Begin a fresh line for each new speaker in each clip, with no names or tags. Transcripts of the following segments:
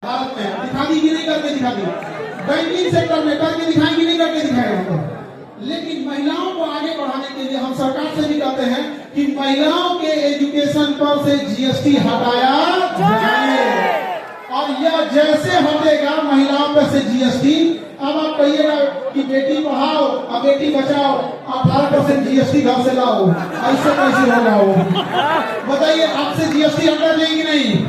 भारत में दिखा दी कि नहीं करके दिखा दी, बैंकिंग सेक्टर में करके दिखाएं कि नहीं करके दिखाएंगे। लेकिन महिलाओं को आगे बढ़ाने के लिए हम सरकार से भी कहते हैं कि महिलाओं के एजुकेशन पर से जीएसटी हटाया जाए। और यह जैसे हटेगा महिलाओं पर से जीएसटी, अब आप कहिएगा कि बेटी पढ़ाओ और बेटी बचाओ, 18% जीएसटी घर से लाओ, ऐसे कैसे होगा वो? बताइए, आपसे जीएसटी हटा जाएगी नहीं?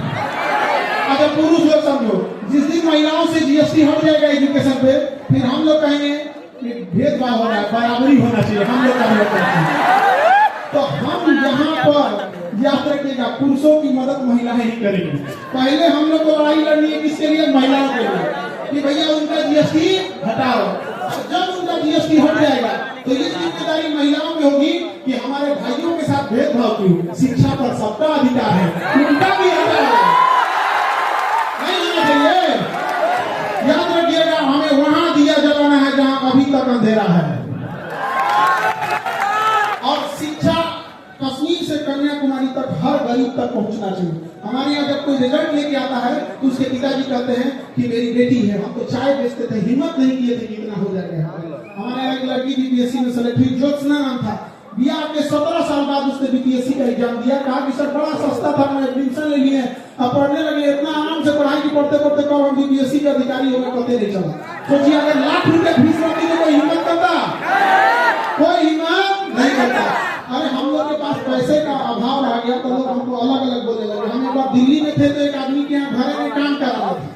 अच्छा पुरुष लोग समझो, जिस दिन महिलाओं से जीएसटी हट जाएगा एजुकेशन पे, फिर हम लोग कहेंगे भेदभाव हो रहा है, बराबरी होना चाहिए, हम लोग का। तो हम यहाँ पर याद रखिएगा, पुरुषों की मदद महिलाएं ही करेंगी। पहले हम लोग को लड़ाई लड़नी है किसके लिए? महिलाओं के लिए, कि भैया उनका जीएसटी हटाओ। जब उनका जीएसटी हट जाएगा तो ये जिम्मेदारी महिलाओं में होगी कि हमारे भाइयों के साथ भेदभाव क्यों, शिक्षा पर सबका अधिकार है, उनका भी अधिकार है। याद रखिएगा, हमें वहां दिया जलाना है जहां अभी तक अंधेरा है। और शिक्षा कश्मीर से कन्याकुमारी तक हर गरीब तक पहुंचना चाहिए। हमारे यहाँ जब कोई रिजल्ट लेके आता है तो उसके पिताजी कहते हैं कि मेरी बेटी है, हम तो चाय बेचते थे, हिम्मत नहीं किए थे कि इतना हो जाएगा। हमारे यहाँ एक लड़की बीपीएससी में सेलेक्ट हुई, ज्योत्सना नाम था, बिया के 17 साल बाद उसने बीपीएससी का एग्जाम दिया। कहा कि सर बड़ा सस्ता था, मैं एडमिशन ले लिए और पढ़ने लगे, इतना आराम से पढ़ाई की पढ़ते पढ़ते कब हम बीपीएससी के अधिकारी हो गए पता नहीं चला। सोचिए, अगर लाख रुपए फीस रहती तो कोई हिम्मत करता? कोई हिम्मत नहीं करता। अरे हम लोग के पास पैसे का अभाव आ गया तो लोग हमको अलग अलग बोलने लगे। हम एक बार दिल्ली में थे तो एक आदमी के यहाँ घर में काम कराना था,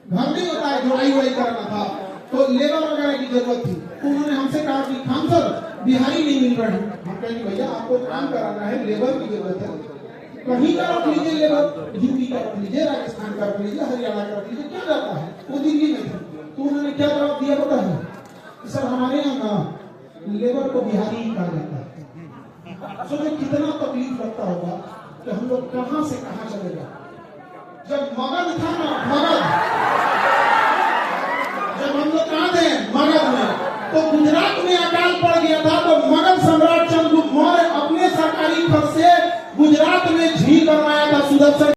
घर नहीं होता है, जोड़ाई वोड़ाई करना था, तो लेबर वगैरह की जरूरत थी। तो उन्होंने हमसे कहा कि खान सर बिहारी नहीं मिल रहे हैं। हम कहेंगे भैया आपको काम कराना है, लेबर की जरूरत है, कहीं का रख लीजिए लेबर, यूपी का रख लीजिए, राजस्थान का रख लीजिए, हरियाणा का रख लीजिए, क्या जाता है। वो दिल्ली में थे तो उन्होंने क्या जवाब दिया पता है? सर हमारे यहाँ लेबर को बिहारी ही कहा जाता है। सोचो कितना तकलीफ लगता होगा कि हम लोग कहां से कहां चले गए। जब मगध था ना, मगध, जब हम लोग कहां थे मगध में, तो गुजरात में अकाल पड़ गया था, तो मगध सम्राट चंद्रगुप्त मौर्य अपने सरकारी खर्च से गुजरात में झील बनवाया था सुदर्शन